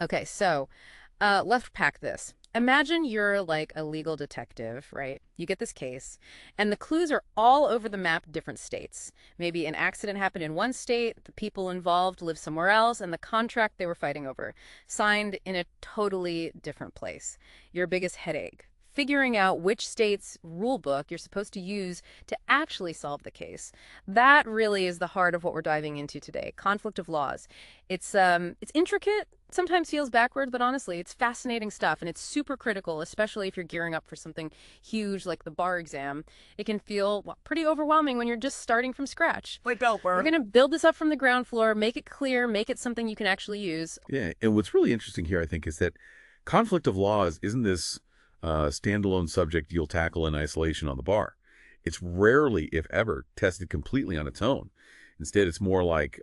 Okay, so let's pack this. Imagine you're like a legal detective, right? You get this case, and the clues are all over the map, different states. Maybe an accident happened in one state, the people involved live somewhere else, and the contract they were fighting over signed in a totally different place. Your biggest headache. Figuring out which state's rule book you're supposed to use to actually solve the case. That really is the heart of what we're diving into today. Conflict of laws. It's intricate, sometimes feels backward, but honestly, it's fascinating stuff and it's super critical, especially if you're gearing up for something huge like the bar exam. It can feel pretty overwhelming when you're just starting from scratch. Wait, Bill, We're we're going to build this up from the ground floor, make it clear, make it something you can actually use. Yeah, and what's really interesting here, I think, is that conflict of laws isn't this standalone subject you'll tackle in isolation on the bar. It's rarely, if ever, tested completely on its own. Instead, it's more like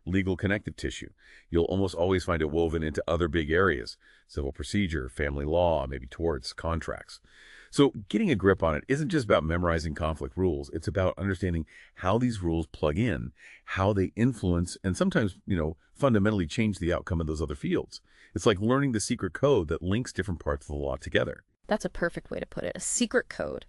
legal connective tissue. You'll almost always find it woven into other big areas: civil procedure, family law, maybe torts, contracts. So getting a grip on it isn't just about memorizing conflict rules. It's about understanding how these rules plug in, how they influence, and sometimes, fundamentally change the outcome of those other fields. It's like learning the secret code that links different parts of the law together. That's a perfect way to put it, a secret code.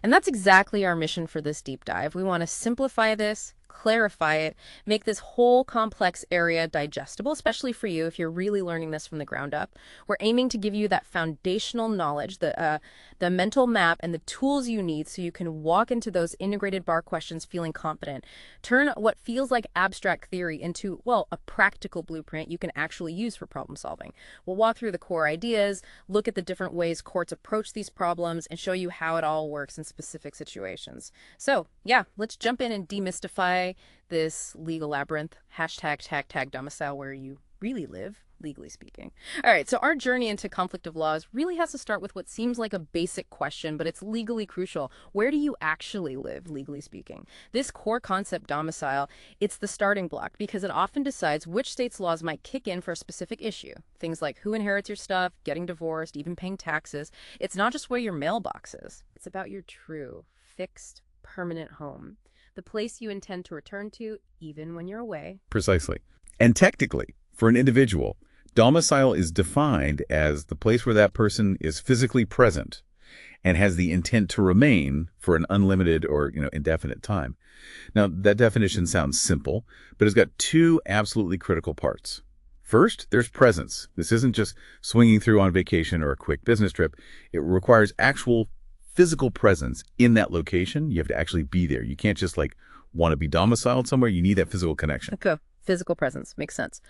And that's exactly our mission for this deep dive. We want to simplify this, clarify it, make this whole complex area digestible, especially for you if you're really learning this from the ground up. We're aiming to give you that foundational knowledge, the mental map, and the tools you need so you can walk into those integrated bar questions feeling confident. Turn what feels like abstract theory into, well, a practical blueprint you can actually use for problem solving. We'll walk through the core ideas, look at the different ways courts approach these problems, and show you how it all works in specific situations. So, yeah, let's jump in and demystify this legal labyrinth. Hashtag tag tag domicile where you really live, legally speaking. All right, so our journey into conflict of laws really has to start with what seems like a basic question, but it's legally crucial. Where do you actually live, legally speaking? This core concept, domicile, it's the starting block because it often decides which state's laws might kick in for a specific issue. Things like who inherits your stuff, getting divorced, even paying taxes. It's not just where your mailbox is. It's about your true, fixed, permanent home, the place you intend to return to even when you're away. Precisely. And technically, for an individual, domicile is defined as the place where that person is physically present and has the intent to remain for an unlimited or, indefinite time. Now, that definition sounds simple, but it's got two absolutely critical parts. First, there's presence. This isn't just swinging through on vacation or a quick business trip. It requires actual physical presence in that location. You have to actually be there. You can't just want to be domiciled somewhere. You need that physical connection. Okay, physical presence makes sense.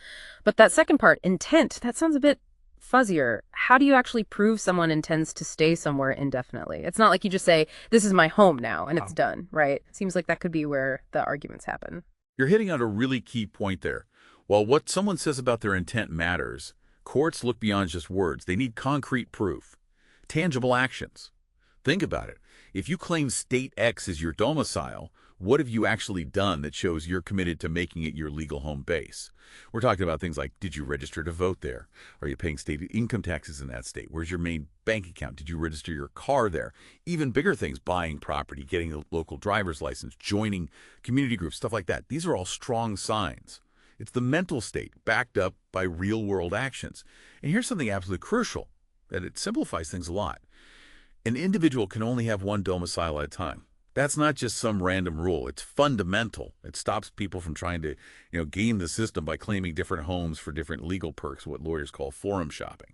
But that second part, intent, that sounds a bit fuzzier. How do you actually prove someone intends to stay somewhere indefinitely? It's not like you just say, this is my home now, and it's done, right? Seems like that could be where the arguments happen. You're hitting on a really key point there. While what someone says about their intent matters, courts look beyond just words. They need concrete proof, tangible actions. Think about it. If you claim state X is your domicile, what have you actually done that shows you're committed to making it your legal home base? We're talking about things like, did you register to vote there? Are you paying state income taxes in that state? Where's your main bank account? Did you register your car there? Even bigger things, buying property, getting a local driver's license, joining community groups, stuff like that. These are all strong signs. It's the mental state backed up by real-world actions. And here's something absolutely crucial, that it simplifies things a lot. An individual can only have one domicile at a time. That's not just some random rule. It's fundamental. It stops people from trying to, game the system by claiming different homes for different legal perks, what lawyers call forum shopping.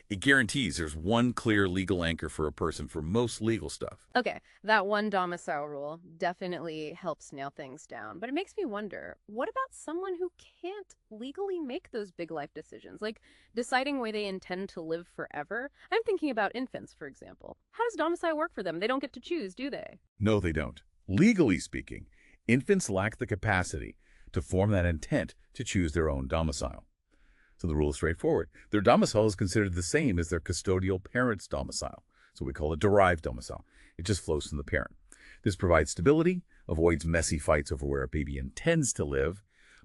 It guarantees there's one clear legal anchor for a person for most legal stuff. Okay, that one domicile rule definitely helps nail things down. But it makes me wonder, what about someone who can't legally make those big life decisions, like deciding where they intend to live forever? I'm thinking about infants, for example. How does domicile work for them? They don't get to choose, do they? No, they don't. Legally speaking, infants lack the capacity to form that intent to choose their own domicile. So the rule is straightforward. Their domicile is considered the same as their custodial parent's domicile. So we call it derived domicile. It just flows from the parent. This provides stability, avoids messy fights over where a baby intends to live.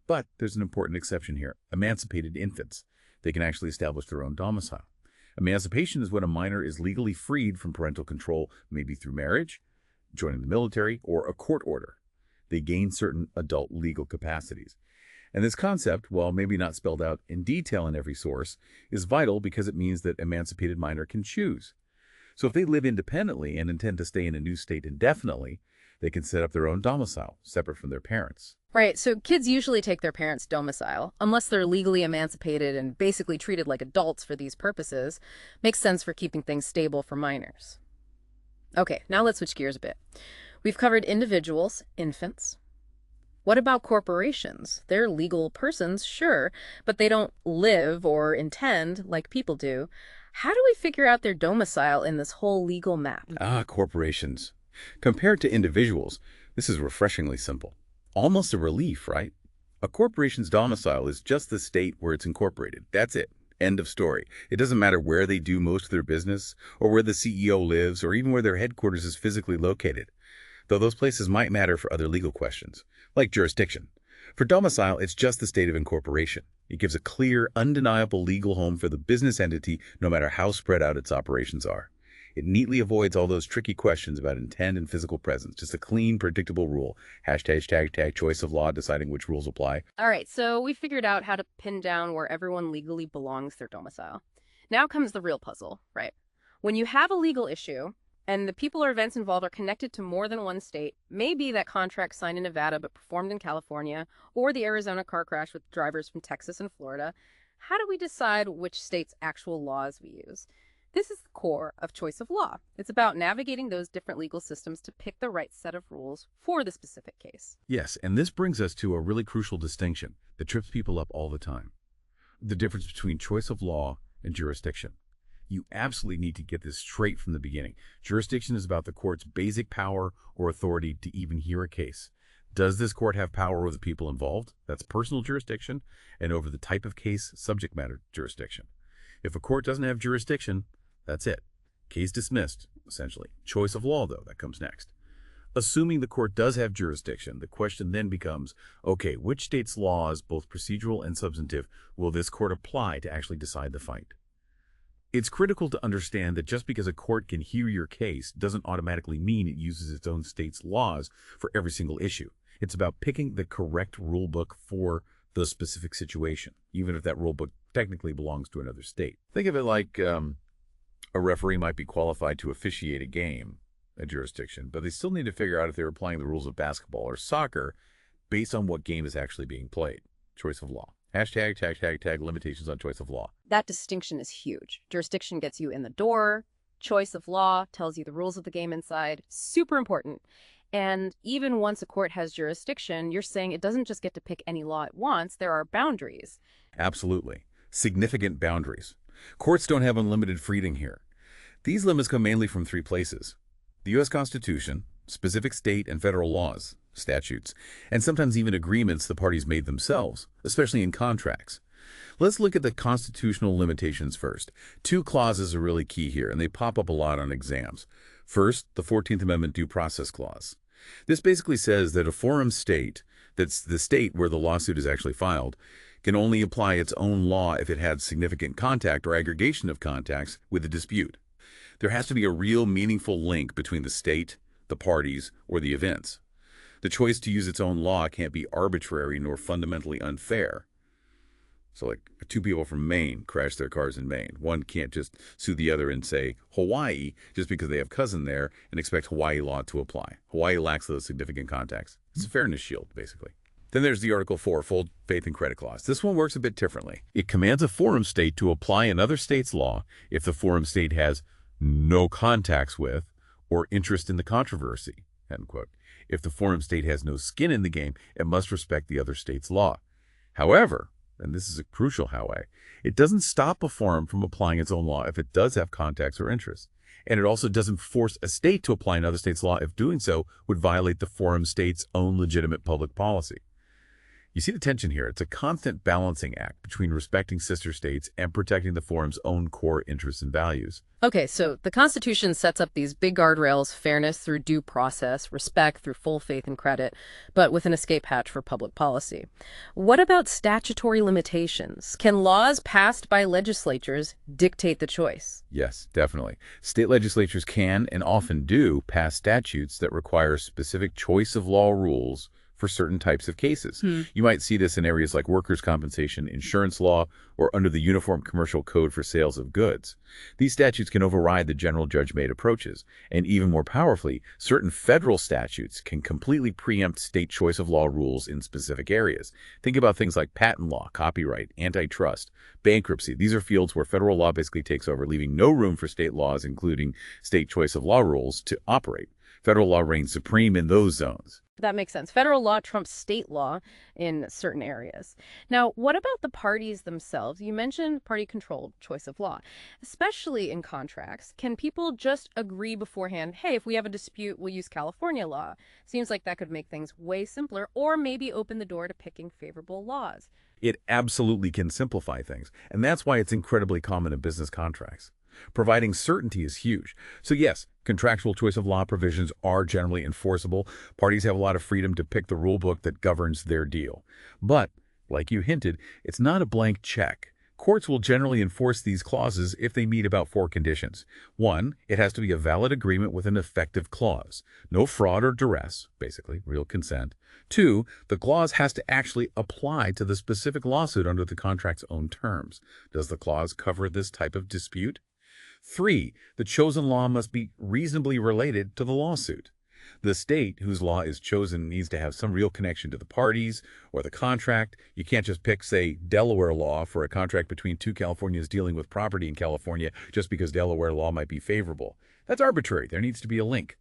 But there's an important exception here: emancipated infants. They can actually establish their own domicile. Emancipation is when a minor is legally freed from parental control, maybe through marriage, joining the military, or a court order. They gain certain adult legal capacities. And this concept, while maybe not spelled out in detail in every source, is vital because it means that emancipated minor can choose. So if they live independently and intend to stay in a new state indefinitely, they can set up their own domicile, separate from their parents. Right, so kids usually take their parents' domicile, unless they're legally emancipated and basically treated like adults for these purposes. Makes sense for keeping things stable for minors. Okay, now let's switch gears a bit. We've covered individuals, infants. What about corporations? They're legal persons, sure, but they don't live or intend like people do. How do we figure out their domicile in this whole legal map? Corporations. Compared to individuals, this is refreshingly simple. Almost a relief, right? A corporation's domicile is just the state where it's incorporated. That's it. End of story. It doesn't matter where they do most of their business, or where the CEO lives, or even where their headquarters is physically located. Though those places might matter for other legal questions, like jurisdiction. For domicile, it's just the state of incorporation. It gives a clear, undeniable legal home for the business entity, no matter how spread out its operations are. It neatly avoids all those tricky questions about intent and physical presence. Just a clean, predictable rule. #, choice of law, deciding which rules apply. All right, so we figured out how to pin down where everyone legally belongs their domicile. Now comes the real puzzle, right? When you have a legal issue, and the people or events involved are connected to more than one state, maybe that contract signed in Nevada but performed in California, or the Arizona car crash with drivers from Texas and Florida, how do we decide which state's actual laws we use? This is the core of choice of law. It's about navigating those different legal systems to pick the right set of rules for the specific case. Yes, and this brings us to a really crucial distinction that trips people up all the time. The difference between choice of law and jurisdiction. You absolutely need to get this straight from the beginning. Jurisdiction is about the court's basic power or authority to even hear a case. Does this court have power over the people involved? That's personal jurisdiction, and over the type of case, subject matter jurisdiction. If a court doesn't have jurisdiction, that's it. Case dismissed, essentially. Choice of law, though, that comes next. Assuming the court does have jurisdiction, the question then becomes, okay, which state's laws, both procedural and substantive, will this court apply to actually decide the fight? It's critical to understand that just because a court can hear your case doesn't automatically mean it uses its own state's laws for every single issue. It's about picking the correct rule book for the specific situation, even if that rule book technically belongs to another state. Think of it like a referee might be qualified to officiate a game, a jurisdiction, but they still need to figure out if they're applying the rules of basketball or soccer based on what game is actually being played. Choice of law. #, limitations on choice of law. That distinction is huge. Jurisdiction gets you in the door. Choice of law tells you the rules of the game inside. Super important. And even once a court has jurisdiction, you're saying it doesn't just get to pick any law it wants. There are boundaries. Absolutely. Significant boundaries. Courts don't have unlimited freedom here. These limits come mainly from three places: the U.S. Constitution, specific state and federal laws, statutes, and sometimes even agreements the parties made themselves, especially in contracts. Let's look at the constitutional limitations first. Two clauses are really key here, and they pop up a lot on exams. First, the 14th Amendment Due Process Clause. This basically says that a forum state, that's the state where the lawsuit is actually filed, can only apply its own law if it had significant contact or aggregation of contacts with the dispute. There has to be a real meaningful link between the state, the parties, or the events. The choice to use its own law can't be arbitrary nor fundamentally unfair. So like two people from Maine crash their cars in Maine. One can't just sue the other in, say, Hawaii, just because they have a cousin there and expect Hawaii law to apply. Hawaii lacks those significant contacts. It's a fairness shield, basically. Then there's the Article 4, Full Faith and Credit Clause. This one works a bit differently. It commands a forum state to apply another state's law if the forum state has no contacts with or interest in the controversy, end quote. If the forum state has no skin in the game, it must respect the other state's law. However, and this is a crucial however, it doesn't stop a forum from applying its own law if it does have contacts or interests. And it also doesn't force a state to apply another state's law if doing so would violate the forum state's own legitimate public policy. You see the tension here. It's a constant balancing act between respecting sister states and protecting the forum's own core interests and values. Okay, so the Constitution sets up these big guardrails: fairness through due process, respect through full faith and credit, but with an escape hatch for public policy. What about statutory limitations? Can laws passed by legislatures dictate the choice? Yes, definitely. State legislatures can and often do pass statutes that require specific choice of law rules for certain types of cases. Hmm. You might see this in areas like workers' compensation, insurance law, or under the Uniform Commercial Code for sales of goods. These statutes can override the general judge-made approaches, and even more powerfully, certain federal statutes can completely preempt state choice of law rules in specific areas. Think about things like patent law, copyright, antitrust, bankruptcy. These are fields where federal law basically takes over, leaving no room for state laws, including state choice of law rules, to operate. Federal law reigns supreme in those zones. That makes sense. Federal law trumps state law in certain areas. Now, what about the parties themselves? You mentioned party-controlled choice of law, especially in contracts. Can people just agree beforehand, hey, if we have a dispute, we'll use California law? Seems like that could make things way simpler, or maybe open the door to picking favorable laws. It absolutely can simplify things, and that's why it's incredibly common in business contracts. Providing certainty is huge. So yes, contractual choice of law provisions are generally enforceable. Parties have a lot of freedom to pick the rule book that governs their deal. But, like you hinted, it's not a blank check. Courts will generally enforce these clauses if they meet about 4 conditions. 1, it has to be a valid agreement with an effective clause. No fraud or duress, basically, real consent. 2, the clause has to actually apply to the specific lawsuit under the contract's own terms. Does the clause cover this type of dispute? 3, the chosen law must be reasonably related to the lawsuit. The state whose law is chosen needs to have some real connection to the parties or the contract. You can't just pick, say, Delaware law for a contract between 2 Californians dealing with property in California just because Delaware law might be favorable. That's arbitrary. There needs to be a link.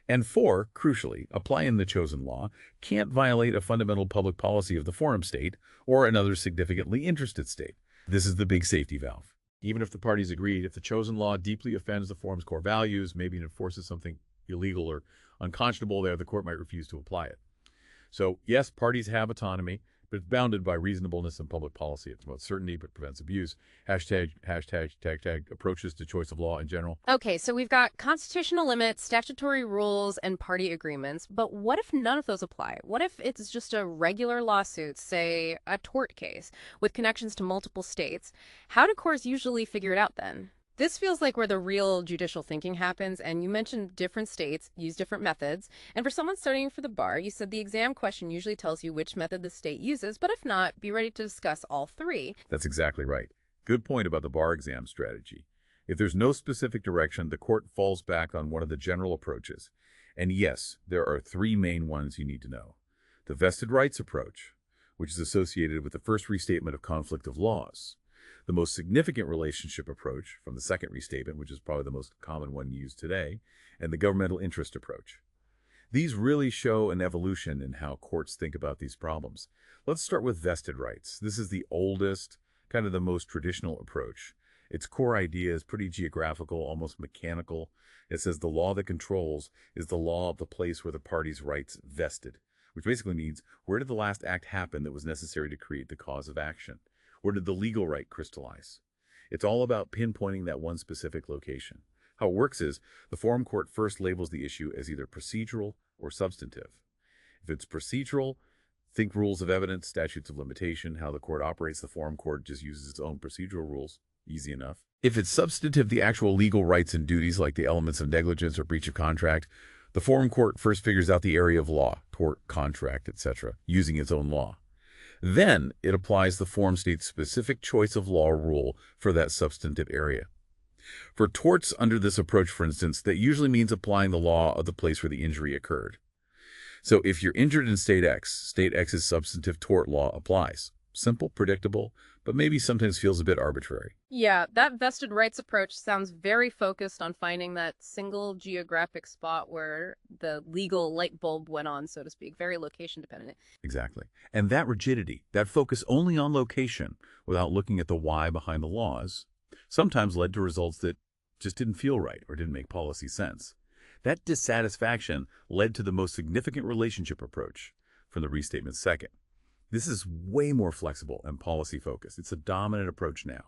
And 4, crucially, applying the chosen law can't violate a fundamental public policy of the forum state or another significantly interested state. This is the big safety valve. Even if the parties agreed, if the chosen law deeply offends the forum's core values, maybe it enforces something illegal or unconscionable there, the court might refuse to apply it. So, yes, parties have autonomy, but it's bounded by reasonableness and public policy. It promotes certainty but prevents abuse. Hashtag approaches to choice of law in general. Okay, so we've got constitutional limits, statutory rules, and party agreements. But what if none of those apply? What if it's just a regular lawsuit, say a tort case, with connections to multiple states? How do courts usually figure it out then? This feels like where the real judicial thinking happens, and you mentioned different states use different methods. And for someone studying for the bar, you said the exam question usually tells you which method the state uses, but if not, be ready to discuss all 3. That's exactly right. Good point about the bar exam strategy. If there's no specific direction, the court falls back on one of the general approaches. And yes, there are 3 main ones you need to know. The vested rights approach, which is associated with the first restatement of conflict of laws. The most significant relationship approach from the second restatement, which is probably the most common one used today, and the governmental interest approach. These really show an evolution in how courts think about these problems. Let's start with vested rights. This is the oldest, kind of the most traditional approach. Its core idea is pretty geographical, almost mechanical. It says the law that controls is the law of the place where the party's rights vested, which basically means where did the last act happen that was necessary to create the cause of action? Where did the legal right crystallize? It's all about pinpointing that one specific location. How it works is the forum court first labels the issue as either procedural or substantive. If it's procedural, think rules of evidence, statutes of limitation, how the court operates. The forum court just uses its own procedural rules. Easy enough. If it's substantive, the actual legal rights and duties like the elements of negligence or breach of contract, the forum court first figures out the area of law, tort, contract, etc., using its own law. Then it applies the forum state's specific choice of law rule for that substantive area. For torts under this approach, for instance, that usually means applying the law of the place where the injury occurred. So if you're injured in State X's substantive tort law applies. Simple, predictable, but maybe sometimes feels a bit arbitrary. Yeah, that vested rights approach sounds very focused on finding that single geographic spot where the legal light bulb went on, so to speak, very location dependent. Exactly. And that rigidity, that focus only on location without looking at the why behind the laws, sometimes led to results that just didn't feel right or didn't make policy sense. That dissatisfaction led to the most significant relationship approach from the restatement second. This is way more flexible and policy-focused. It's a dominant approach now.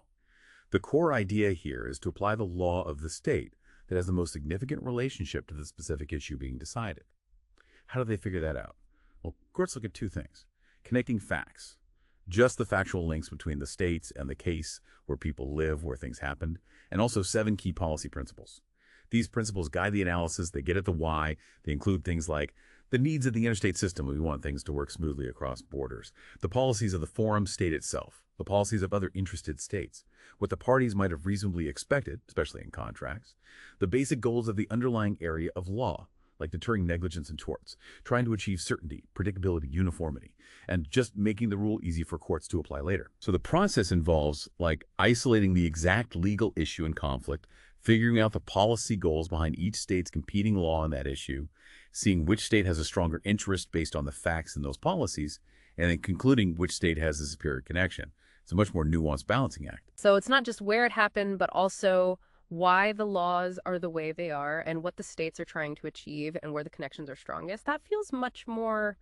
The core idea here is to apply the law of the state that has the most significant relationship to the specific issue being decided. How do they figure that out? Well, courts look at 2 things. Connecting facts, just the factual links between the states and the case, where people live, where things happened, and also 7 key policy principles. These principles guide the analysis, they get at the why, they include things like The needs of the interstate system, we want things to work smoothly across borders. The policies of the forum state itself, the policies of other interested states, what the parties might have reasonably expected, especially in contracts, the basic goals of the underlying area of law, like deterring negligence and torts, trying to achieve certainty, predictability, uniformity, and just making the rule easy for courts to apply later. So the process involves like isolating the exact legal issue in conflict, figuring out the policy goals behind each state's competing law on that issue, seeing which state has a stronger interest based on the facts in those policies, and then concluding which state has the superior connection. It's a much more nuanced balancing act. So it's not just where it happened, but also why the laws are the way they are and what the states are trying to achieve and where the connections are strongest. That feels much more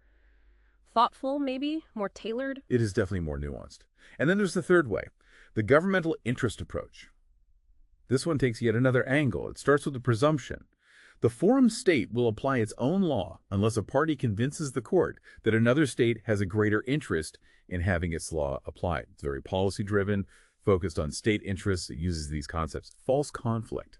thoughtful, maybe, more tailored. It is definitely more nuanced. And then there's the third way, the governmental interest approach. This one takes yet another angle. It starts with the presumption. The forum state will apply its own law unless a party convinces the court that another state has a greater interest in having its law applied. It's very policy-driven, focused on state interests. It uses these concepts. False conflict.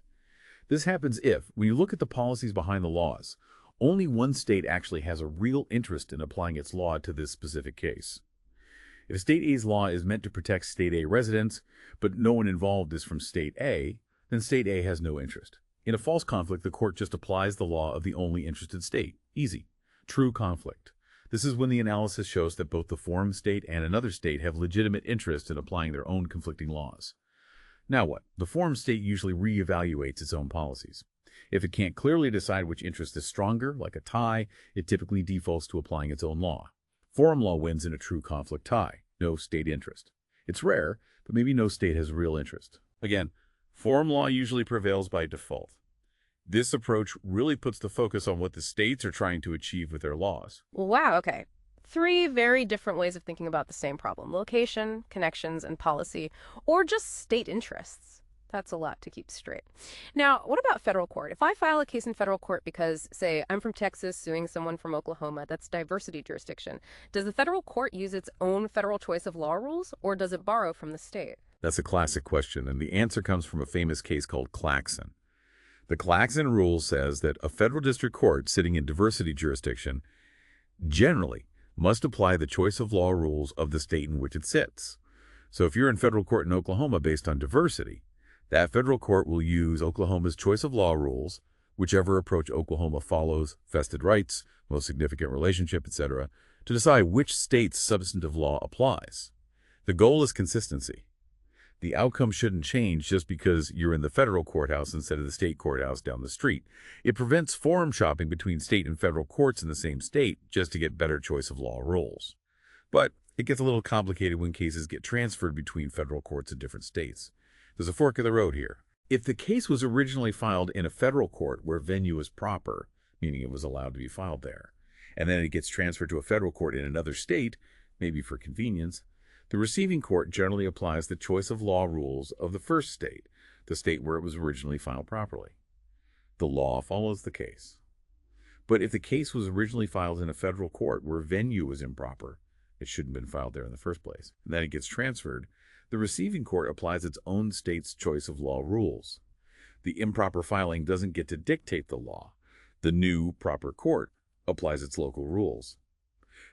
This happens if, when you look at the policies behind the laws, only one state actually has a real interest in applying its law to this specific case. If State A's law is meant to protect State A residents, but no one involved is from State A, then State A has no interest. In a false conflict, the court just applies the law of the only interested state. Easy. True conflict. This is when the analysis shows that both the forum state and another state have legitimate interest in applying their own conflicting laws. Now what? The forum state usually reevaluates its own policies. If it can't clearly decide which interest is stronger, like a tie, it typically defaults to applying its own law. Forum law wins in a true conflict tie. No state interest. It's rare, but maybe no state has real interest. Again, forum law usually prevails by default. This approach really puts the focus on what the states are trying to achieve with their laws. Wow, okay. Three very different ways of thinking about the same problem: location, connections, and policy, or just state interests. That's a lot to keep straight. Now, what about federal court? If I file a case in federal court because, say, I'm from Texas suing someone from Oklahoma, that's diversity jurisdiction, does the federal court use its own federal choice of law rules, or does it borrow from the state? That's a classic question, and the answer comes from a famous case called Claxon. The Claxon rule says that a federal district court sitting in diversity jurisdiction generally must apply the choice of law rules of the state in which it sits. So if you're in federal court in Oklahoma based on diversity, that federal court will use Oklahoma's choice of law rules, whichever approach Oklahoma follows, vested rights, most significant relationship, etc., to decide which state's substantive law applies. The goal is consistency. The outcome shouldn't change just because you're in the federal courthouse instead of the state courthouse down the street. It prevents forum shopping between state and federal courts in the same state just to get better choice of law rules. But it gets a little complicated when cases get transferred between federal courts in different states. There's a fork in the road here. If the case was originally filed in a federal court where venue is proper, meaning it was allowed to be filed there, and then it gets transferred to a federal court in another state, maybe for convenience, the receiving court generally applies the choice of law rules of the first state, the state where it was originally filed properly. The law follows the case. But if the case was originally filed in a federal court where venue was improper, it shouldn't have been filed there in the first place, and then it gets transferred, the receiving court applies its own state's choice of law rules. The improper filing doesn't get to dictate the law. The new, proper court applies its local rules.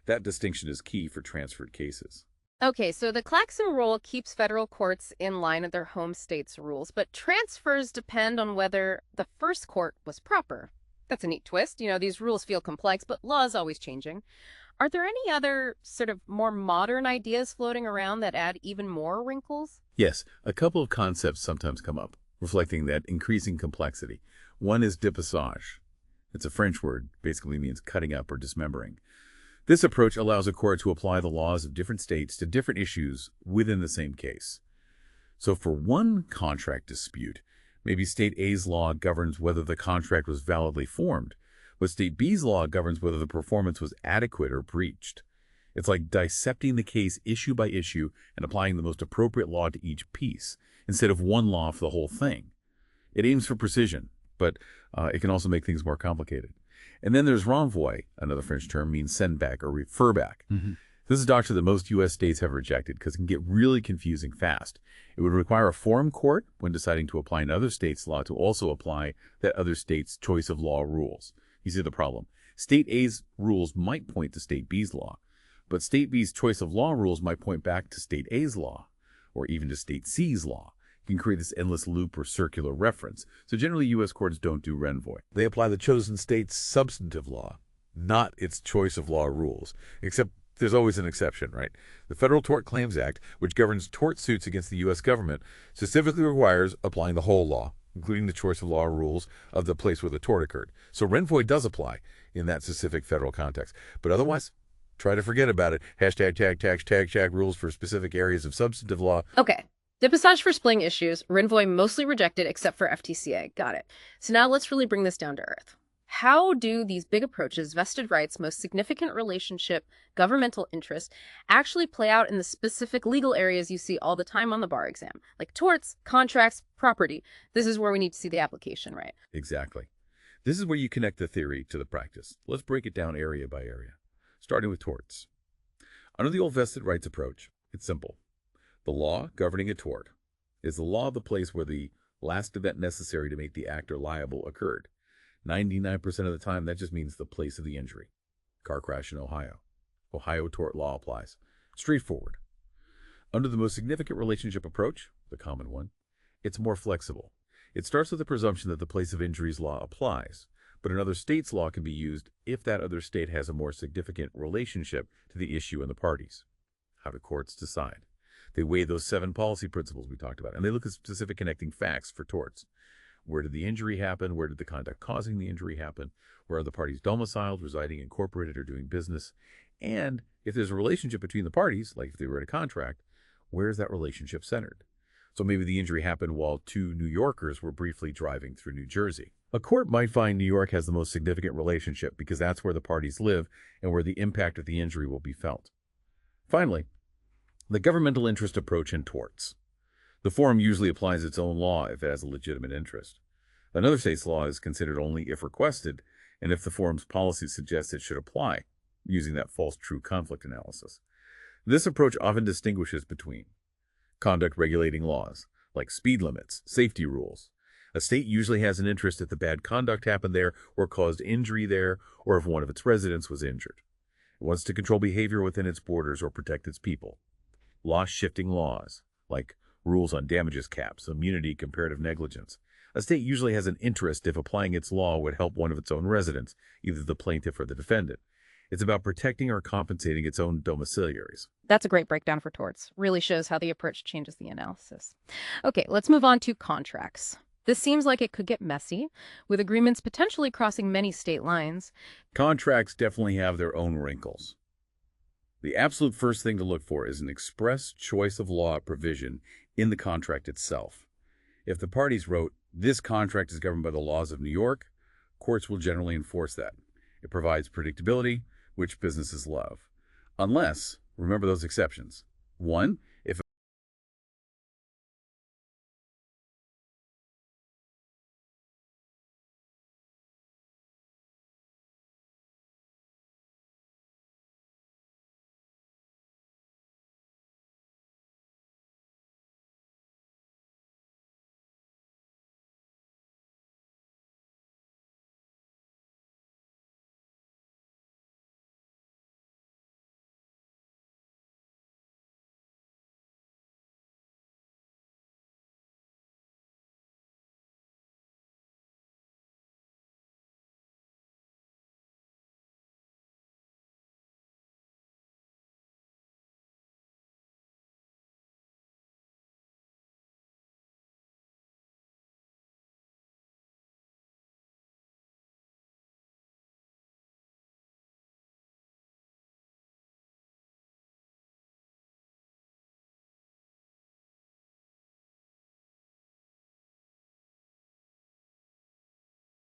That distinction is key for transferred cases. Okay, so the Claxon rule keeps federal courts in line with their home state's rules, but transfers depend on whether the first court was proper. That's a neat twist. You know, these rules feel complex, but law is always changing. Are there any other sort of more modern ideas floating around that add even more wrinkles? Yes, a couple of concepts sometimes come up, reflecting that increasing complexity. One is dépassage. It's a French word, basically means cutting up or dismembering. This approach allows a court to apply the laws of different states to different issues within the same case. So for one contract dispute, maybe State A's law governs whether the contract was validly formed, but State B's law governs whether the performance was adequate or breached. It's like dissecting the case issue by issue and applying the most appropriate law to each piece, instead of one law for the whole thing. It aims for precision, but it can also make things more complicated. And then there's renvoi, another French term, means send back or refer back. This is a doctrine that most U.S. states have rejected because it can get really confusing fast. It would require a forum court, when deciding to apply another state's law, to also apply that other state's choice of law rules. You see the problem. State A's rules might point to State B's law, but State B's choice of law rules might point back to State A's law, or even to State C's law. You can create this endless loop or circular reference. So generally, U.S. courts don't do renvoi. They apply the chosen state's substantive law, not its choice of law rules, except there's always an exception, right? The Federal Tort Claims Act, which governs tort suits against the U.S. government, specifically requires applying the whole law, including the choice of law rules of the place where the tort occurred. So renvoi does apply in that specific federal context. But otherwise, try to forget about it. Hashtag tag rules for specific areas of substantive law. Okay. Depassage for splitting issues, renvoi mostly rejected except for FTCA. Got it. So now let's really bring this down to earth. How do these big approaches, vested rights, most significant relationship, governmental interest, actually play out in the specific legal areas you see all the time on the bar exam? Like torts, contracts, property. This is where we need to see the application, right? Exactly. This is where you connect the theory to the practice. Let's break it down area by area, starting with torts. Under the old vested rights approach, it's simple. The law governing a tort is the law of the place where the last event necessary to make the actor liable occurred. 99% of the time, that just means the place of the injury. Car crash in Ohio. Ohio tort law applies. Straightforward. Under the most significant relationship approach, the common one, it's more flexible. It starts with the presumption that the place of injury's law applies, but another state's law can be used if that other state has a more significant relationship to the issue and the parties. How do courts decide? They weigh those 7 policy principles we talked about, and they look at specific connecting facts for torts. Where did the injury happen? Where did the conduct causing the injury happen? Where are the parties domiciled, residing, incorporated, or doing business? And if there's a relationship between the parties, like if they were in a contract, where is that relationship centered? So maybe the injury happened while 2 New Yorkers were briefly driving through New Jersey. A court might find New York has the most significant relationship because that's where the parties live and where the impact of the injury will be felt. Finally, the governmental interest approach in torts. The forum usually applies its own law if it has a legitimate interest. Another state's law is considered only if requested and if the forum's policy suggests it should apply, using that false-true conflict analysis. This approach often distinguishes between conduct regulating laws, like speed limits, safety rules. A state usually has an interest if the bad conduct happened there or caused injury there, or if one of its residents was injured. It wants to control behavior within its borders or protect its people. Law-shifting laws, like rules on damages caps, immunity, comparative negligence. A state usually has an interest if applying its law would help one of its own residents, either the plaintiff or the defendant. It's about protecting or compensating its own domiciliaries. That's a great breakdown for torts. Really shows how the approach changes the analysis. Okay, let's move on to contracts. This seems like it could get messy, with agreements potentially crossing many state lines. Contracts definitely have their own wrinkles. The absolute first thing to look for is an express choice of law provision in the contract itself. If the parties wrote, "This contract is governed by the laws of New York," courts will generally enforce that. It provides predictability, which businesses love. Unless, remember those exceptions. 1,